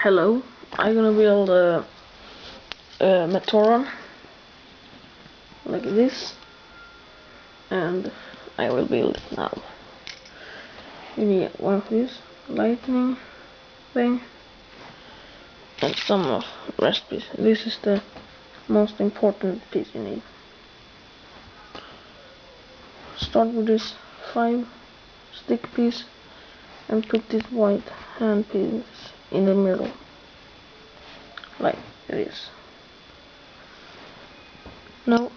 Hello, I'm gonna build a Meteoron like this, and I will build it now. You need one of these lightning thing and some of recipes. This is the most important piece you need. Start with this 5 stick piece and put this white hand piece in the middle, like this. Now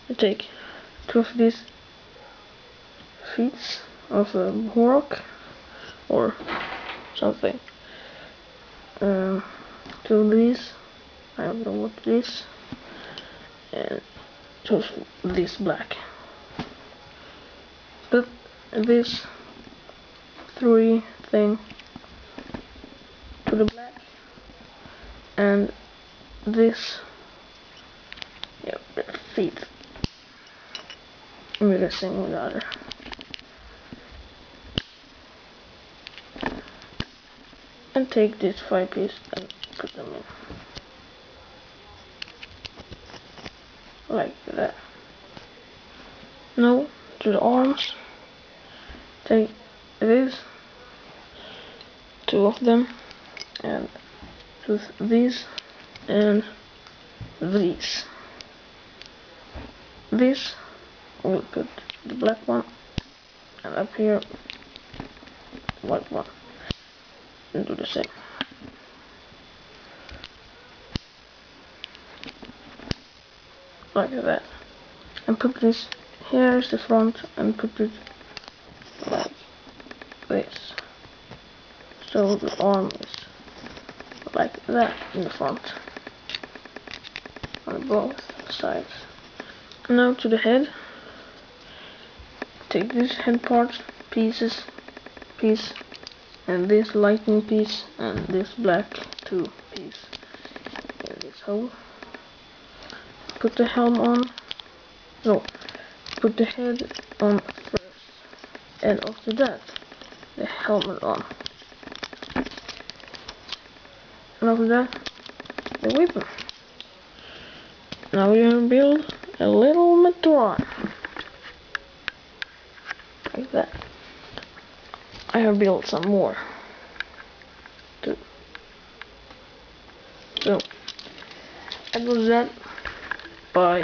you take 2 of these feet of a rock or something. 2 of these, I don't know what it is, and 2 of this black. Put this 3 thing to the black, and this feet mixing with the other. And take this 5 piece and put them in. Like that. Now to the arms. Take this, 2 of them, and put these and these. This we'll put the black one, and up here white one, and do the same. Like that. And put this, here is the front, and put it like this. So the arm is like that in the front, on both sides. Now to the head. Take this head part piece, and this lightning piece, and this black 2 piece in this hole. Put the helm on. No, put the head on first, and after that the helmet on. And after that the weapon. Now we're gonna build a little Meteoron. Like that. I have built some more too. So I will do that. Bye.